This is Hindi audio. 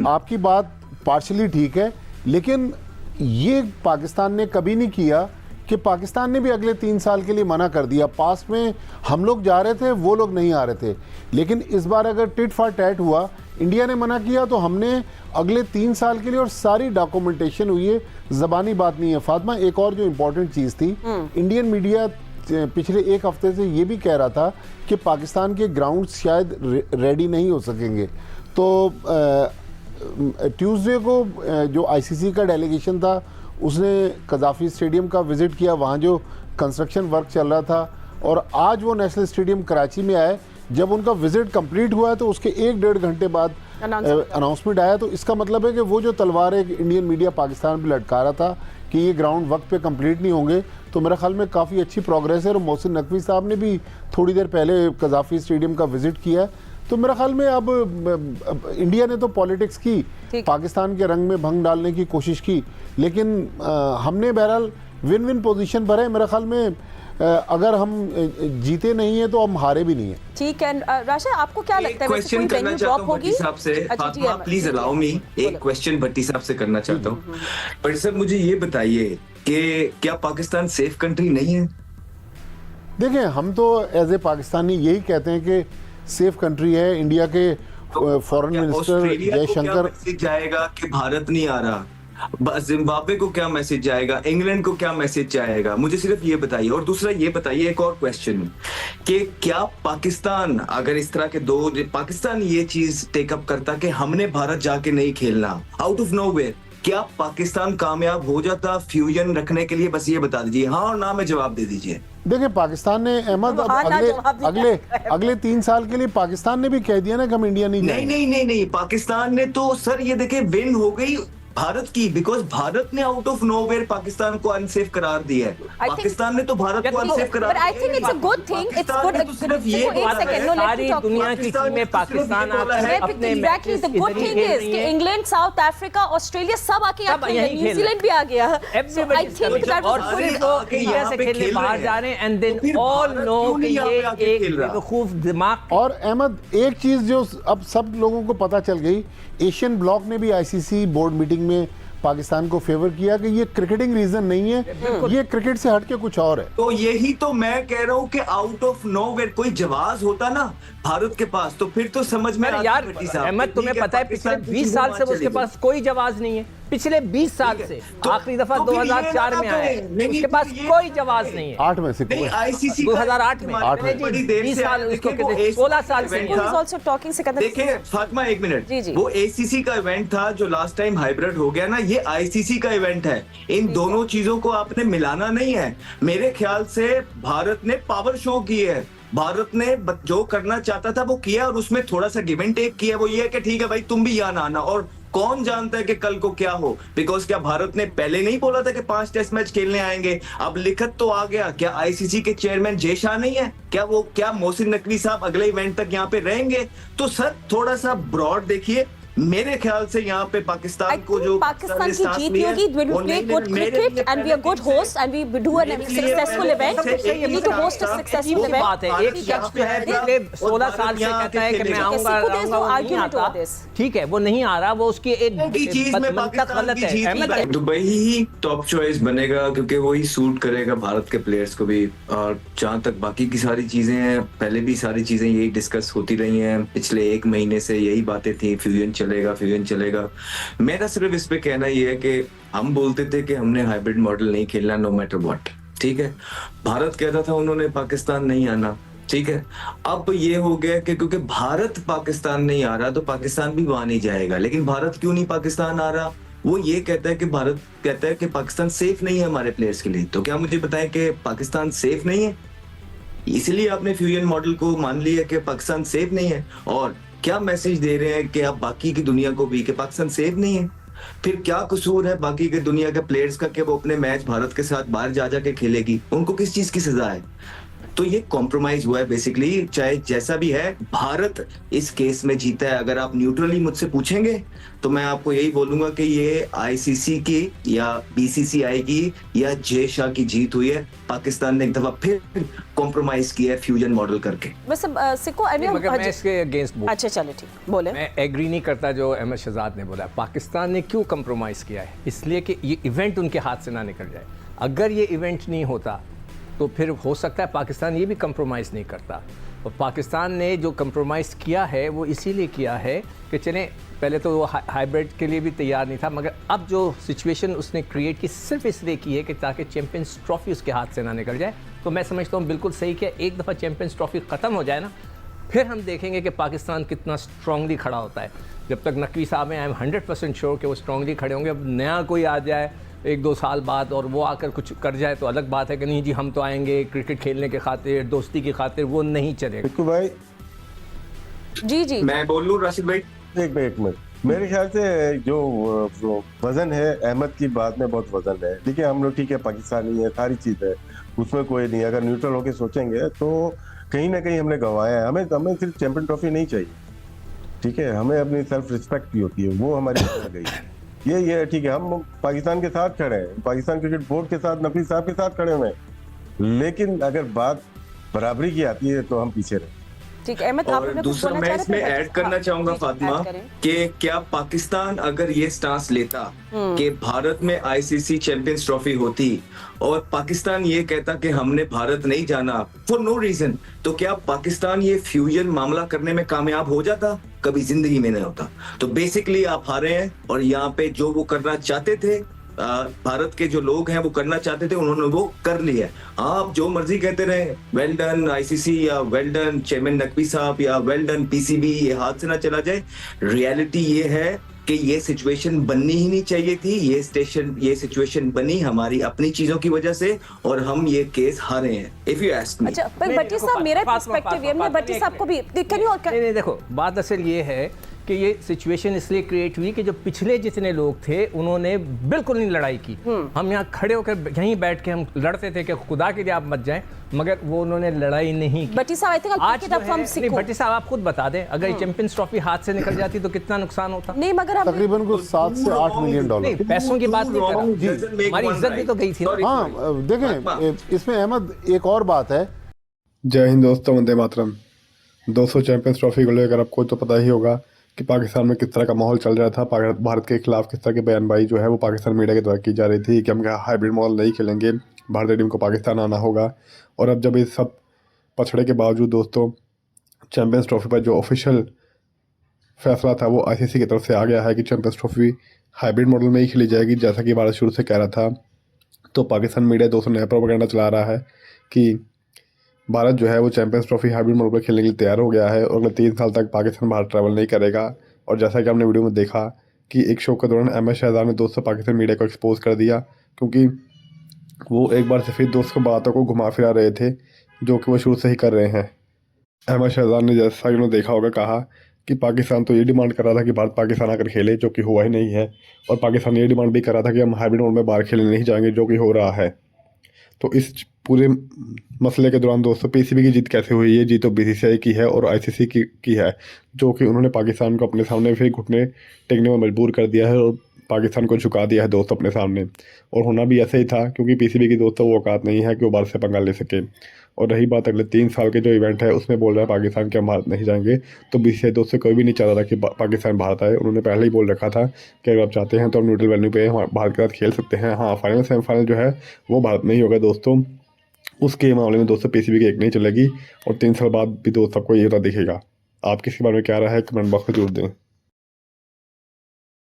आपकी बात पार्शली ठीक है, लेकिन ये पाकिस्तान ने कभी नहीं किया कि पाकिस्तान ने भी अगले 3 साल के लिए मना कर दिया। पास में हम लोग जा रहे थे, वो लोग नहीं आ रहे थे, लेकिन इस बार अगर टिट फॉर टैट हुआ, इंडिया ने मना किया तो हमने अगले 3 साल के लिए, और सारी डॉक्यूमेंटेशन हुई है, ज़बानी बात नहीं है। फातिमा, एक और जो इम्पोर्टेंट चीज़ थी, इंडियन मीडिया पिछले 1 हफ्ते से ये भी कह रहा था कि पाकिस्तान के ग्राउंड शायद रेडी नहीं हो सकेंगे। तो ट्यूसडे को जो आईसीसी का डेलीगेशन था उसने कज़ाफ़ी स्टेडियम का विज़िट किया, वहाँ जो कंस्ट्रक्शन वर्क चल रहा था, और आज वो नेशनल स्टेडियम कराची में आए। जब उनका विज़िट कंप्लीट हुआ है तो उसके 1-1.5 घंटे बाद अनाउंसमेंट आया। तो इसका मतलब है कि वो जो तलवार एक इंडियन मीडिया पाकिस्तान पे लटका रहा था कि ये ग्राउंड वक्त पे कंप्लीट नहीं होंगे, तो मेरे ख्याल में काफ़ी अच्छी प्रोग्रेस है। और मोहसिन नकवी साहब ने भी थोड़ी देर पहले कज़ाफ़ी स्टेडियम का विज़िट किया है। तो मेरा ख्याल में अब इंडिया ने तो पॉलिटिक्स की, पाकिस्तान के रंग में भंग डालने की कोशिश की, लेकिन हमने बहरहाल विन विन पोजीशन पर है। मेरे ख्याल में अगर हम जीते नहीं है तो हम हारे भी नहीं है। ठीक है राशिद, आपको क्या लगता है क्वेश्चन करना चाहता हूं भट्टी साहब से। फातिमा प्लीज अलाउ मी, एक क्वेश्चन भट्टी साहब से करना चाहता हूं। भट्टी साहब मुझे ये बताइए कि क्या पाकिस्तान सेफ कंट्री नहीं है? देखिए, हम तो एज ए पाकिस्तानी यही कहते हैं कि सेफ कंट्री है। इंडिया के फॉरेन मिनिस्टर जयशंकर जाएगा कि भारत नहीं आ रहा, जिम्बाब्वे को क्या मैसेज जाएगा, इंग्लैंड को क्या मैसेज जाएगा, मुझे सिर्फ ये बताइए। और दूसरा ये बताइए, एक और क्वेश्चन, कि क्या पाकिस्तान, अगर इस तरह के पाकिस्तान ये चीज टेकअप करता कि हमने भारत जाके नहीं खेलना, आउट ऑफ नोवेयर, क्या पाकिस्तान कामयाब हो जाता फ्यूजन रखने के लिए? बस ये बता दीजिए, हाँ और ना में जवाब दे दीजिए। देखिए, पाकिस्तान ने अहमद अगले 3 साल के लिए पाकिस्तान ने भी कह दिया ना कि हम इंडिया नहीं नहीं, पाकिस्तान ने तो सर ये देखे विन हो गई भारत की, बिकॉज भारत ने आउट ऑफ नोवेयर पाकिस्तान को अनसेफ करार दिया है। पाकिस्तान ने तो भारत को अनसेफ करार दिया। I think it's a good thing, it's good. सिर्फ ये सारी दुनिया की टीमें पाकिस्तान आता है अपने exactly. The good thing is कि इंग्लैंड, साउथ अफ्रीका, ऑस्ट्रेलिया सब आके यहाँ खेल, न्यूजीलैंड भी आ गया। आई थिंक दैट और फिर वो इंडिया से खेलने बाहर जा रहे हैं, एंड देन ऑल नो कि ये एक बेवकूफ दिमाग। और अहमद, एक चीज जो अब सब लोगों को पता चल गई, एशियन ब्लॉक ने भी आईसीसी बोर्ड मीटिंग में पाकिस्तान को फेवर किया कि ये क्रिकेटिंग रीजन नहीं है, ये क्रिकेट से हटके कुछ और है। तो यही तो मैं कह रहा हूँ कि आउट ऑफ नोवेयर कोई जवाब होता ना भारत के पास, तो फिर तो समझ में यार अहमद, तुम्हें पता है पिछले 20 साल से उसके पास कोई जवाब नहीं है। पिछले 20 साल से आखिरी दफा 2004 में आया, उसके पास कोई जवाब नहीं है। 8 में से कोई, आईसीसी 2008 में, 20 साल उसको 16 साल से। देखिए फातिमा, एक मिनट, वो एसीसी का इवेंट था जो लास्ट टाइम हाइब्रिड हो गया ना, ये आईसीसी का इवेंट है। इन दोनों चीजों को आपने मिलाना नहीं है। मेरे ख्याल से भारत ने पावर शो की है, भारत ने जो करना चाहता था वो किया, और उसमें थोड़ा सा गिव एंड टेक किया। वो ये है कि ठीक है भाई, तुम भी यहाँ आना, और कौन जानता है कि कल को क्या हो। बिकॉज क्या भारत ने पहले नहीं बोला था कि 5 टेस्ट मैच खेलने आएंगे? अब लिखत तो आ गया। क्या आईसीसी के चेयरमैन जय शाह नहीं है? क्या मोहसिन नकवी साहब अगले इवेंट तक यहाँ पे रहेंगे? तो सर थोड़ा सा ब्रॉड देखिए। मेरे ख्याल से यहाँ पे पाकिस्तान को जो पाकिस्तान की जीत होगी, we will play good cricket and we are good hosts and we do a successful event. We need to host a successful event. बात है, एक शख्स जो है पिछले 16 साल से कहता है कि मैं आऊंगा, ठीक है, वो नहीं आ रहा, वो उसकी एक मंतक गलत है। दुबई ही टॉप चॉइस बनेगा क्योंकि वो ही सूट करेगा भारत के प्लेयर्स को भी। और जहाँ तक बाकी की सारी चीजें हैं, पहले भी सारी चीजें यही डिस्कस होती रही हैं, पिछले 1 महीने से यही बातें थी, फ्यूजन चलेगा। मेरा सिर्फ इस पे कहना ये है कि हम बोलते थे कि हमने हाइब्रिड मॉडल नहीं खेलना नो मैटर व्हाट, ठीक है। भारत कहता था उन्होंने पाकिस्तान नहीं आना, ठीक है। अब ये हो गया कि क्योंकि भारत पाकिस्तान नहीं आ रहा तो पाकिस्तान भी वहां नहीं जाएगा। लेकिन भारत क्यों नहीं पाकिस्तान आ रहा? वो ये कहता है कि भारत कहता है कि पाकिस्तान सेफ नहीं है हमारे प्लेयर्स के लिए। तो क्या मुझे बताएं कि पाकिस्तान सेफ नहीं है? इसलिए आपने फ्यूजन मॉडल को मान लिया कि पाकिस्तान सेफ नहीं है। और क्या मैसेज दे रहे हैं कि आप बाकी की दुनिया को भी कि पाकिस्तान सेफ नहीं है? फिर क्या कसूर है बाकी के दुनिया के प्लेयर्स का कि वो अपने मैच भारत के साथ बाहर जा जाके खेलेगी? उनको किस चीज की सजा है? तो ये कॉम्प्रोमाइज हुआ है बेसिकली, चाहे जैसा भी है। भारत इस केस में जीता है। अगर आप न्यूट्रली मुझसे पूछेंगे तो मैं आपको यही बोलूंगा कि ये आईसीसी की या बीसीसीआई की या जय शाह की जीत हुई है। पाकिस्तान ने एक दफा फिर कॉम्प्रोमाइज किया है फ्यूजन मॉडल करके। मगर मैं इसके अगेंस्ट अच्छा चलो ठीक बोले, मैं एग्री नहीं करता जो अहमद शहजाद ने बोला। पाकिस्तान ने क्यों कंप्रोमाइज़ किया है? इसलिए कि ये इवेंट उनके हाथ से ना निकल जाए। अगर ये इवेंट नहीं होता तो फिर हो सकता है पाकिस्तान ये भी कंप्रोमाइज़ नहीं करता। और पाकिस्तान ने जो कंप्रोमाइज़ किया है वो इसीलिए किया है कि चलें, पहले तो वो हाइब्रिड के लिए भी तैयार नहीं था, मगर अब जो सिचुएशन उसने क्रिएट की सिर्फ इसलिए की है कि ताकि चैंपियंस ट्रॉफी उसके हाथ से ना निकल जाए। तो मैं समझता हूँ बिल्कुल सही किया। एक दफ़ा चैंपियंस ट्रॉफी ख़त्म हो जाए ना, फिर हम देखेंगे कि पाकिस्तान कितना स्ट्रांगली खड़ा होता है। जब तक नकवी साहब हैं, आई एम 100% श्योर कि वो स्ट्रांगली खड़े होंगे। अब नया कोई आ जाए 1-2 साल बाद और वो आकर कुछ कर जाए तो अलग बात है कि नहीं जी हम तो आएंगे क्रिकेट खेलने के खातिर, दोस्ती की खातिर, वो नहीं चलेगा। बिल्कुल भाई जी मैं बोल लूं राशिद भाई, एक मिनट। मेरे ख्याल से जो वजन है, अहमद की बात में बहुत वजन है। देखिए हम लोग ठीक है पाकिस्तानी है, सारी चीज है, उसमें कोई नहीं। अगर न्यूट्रल होकर सोचेंगे तो कहीं ना कहीं हमने गंवाया है। हमें सिर्फ चैंपियन ट्रॉफी नहीं चाहिए, ठीक है, हमें अपनी सेल्फ रिस्पेक्ट भी होती है, वो हमारी निकल गई। ये ठीक है, हम पाकिस्तान के साथ खड़े हैं, पाकिस्तान क्रिकेट बोर्ड के साथ, नकवी साहब के साथ खड़े हुए हैं, लेकिन अगर बात बराबरी की आती है तो हम पीछे रहे। ठीक है अहमद, और दूसरा मैं इसमें ऐड करना चाहूंगा फातिमा कि क्या पाकिस्तान अगर ये स्टांस लेता कि भारत में आईसीसी चैंपियंस ट्रॉफी होती और पाकिस्तान ये कहता कि हमने भारत नहीं जाना फॉर नो रीजन, तो क्या पाकिस्तान ये फ्यूजन मामला करने में कामयाब हो जाता? कभी जिंदगी में नहीं होता। तो बेसिकली आप हारे हैं और यहाँ पे जो वो करना चाहते थे, भारत के जो लोग हैं वो करना चाहते थे, उन्होंने वो कर लिया। आप जो मर्जी कहते रहे, वेल डन आईसीसी या वेल डन चेयरमैन नकवी साहब या वेल डन पीसीबी, ये हाथ से ना चला जाए। रियलिटी ये है कि ये सिचुएशन बननी ही नहीं चाहिए थी। ये सिचुएशन बनी हमारी अपनी चीजों की वजह से और हम ये केस हारे हैं। If you ask me. अच्छा पर भट्टी साहब, मेरा पर्सपेक्टिव ये, मैं भट्टी साहब को भी नहीं देखो, बात असल ये है कि ये सिचुएशन इसलिए क्रिएट हुई कि जो पिछले जितने लोग थे उन्होंने बिल्कुल नहीं लड़ाई की। हम यहाँ खड़े होकर यहीं बैठ के हम लड़ते थे कि खुदा के लिए आप मत जाएं, मगर वो उन्होंने लड़ाई नहीं की। भट्टी साहब, भट्टी साहब आप खुद बता दें, अगर चैंपियंस ट्रॉफी हाथ से निकल जाती तो कितना नुकसान होता? नहीं मगर तकरीबन कुछ 7 से 8 मिलियन डॉलर। पैसों की बात नहीं कर रहा, हमारी इज्जत भी तो गई थी। हाँ देखें, इसमें अहमद एक और बात है। जय हिंद दोस्तों, वंदे मातरम। 200 चैंपियंस ट्रॉफी को लेकर आपको तो पता ही होगा कि पाकिस्तान में किस तरह का माहौल चल रहा था। भारत के खिलाफ किस तरह की बयानबाजी जो है वो पाकिस्तान मीडिया के द्वारा की जा रही थी कि हम हाइब्रिड मॉडल नहीं खेलेंगे, भारतीय टीम को पाकिस्तान आना होगा। और अब जब इस सब पछड़े के बावजूद दोस्तों चैंपियंस ट्रॉफी पर जो ऑफिशियल फैसला था वो आईसीसी की तरफ से आ गया है कि चैंपियंस ट्रॉफी हाइब्रिड मॉडल में ही खेली जाएगी, जैसा कि भारत शुरू से कह रहा था। तो पाकिस्तान मीडिया दोस्तों नया प्रोपेगेंडा चला रहा है कि भारत जो है वो चैंपियंस ट्रॉफी हाइब्रिड मॉडल पर खेलने के लिए तैयार हो गया है और अगले 3 साल तक पाकिस्तान भारत ट्रैवल नहीं करेगा। और जैसा कि हमने वीडियो में देखा कि एक शो के दौरान अहमद शहजाद ने दोस्तों पाकिस्तान मीडिया को एक्सपोज कर दिया, क्योंकि वो एक बार से फिर दोस्तों बातों को घुमा फिरा रहे थे जो कि वो शुरू से ही कर रहे हैं। अहमद शहजाद ने, जैसा कि उन्होंने देखा होगा, कहा कि पाकिस्तान तो ये डिमांड कर रहा था कि भारत पाकिस्तान आकर खेले, जो कि हुआ ही नहीं है। और पाकिस्तान ये डिमांड भी कर रहा था कि हम हाइब्रिड मोड में बाहर खेलने नहीं जाएंगे, जो कि हो रहा है। तो इस पूरे मसले के दौरान दोस्तों पीसीबी की जीत कैसे हुई? ये जीत तो बीसीसीआई की है और आईसीसी की है, जो कि उन्होंने पाकिस्तान को अपने सामने फिर घुटने टेकने में मजबूर कर दिया है और पाकिस्तान को झुका दिया है दोस्तों अपने सामने। और होना भी ऐसे ही था, क्योंकि पीसीबी की दोस्तों वो औकात नहीं है कि वो भारत से पंगा ले सके। और रही बात अगले 3 साल के जो इवेंट है उसमें बोल रहा है पाकिस्तान के हम भारत नहीं जाएंगे, तो बीसीसीआई दोस्तों कोई भी नहीं चाह रहा था कि पाकिस्तान भारत आए। उन्होंने पहले ही बोल रखा था कि अगर आप चाहते हैं तो हम न्यूट्रल वेन्यू पे भारत के साथ खेल सकते हैं। हाँ, फाइनल सेमीफाइनल जो है वो भारत में ही होगा दोस्तों। उसके मामले में दोस्तों पीसीबी की एक नहीं चलेगी और 3 साल बाद भी दोस्तों आपको ये होता दिखेगा। आप किसी बारे में क्या रहा है कमेंट बॉक्स में जरूर दें।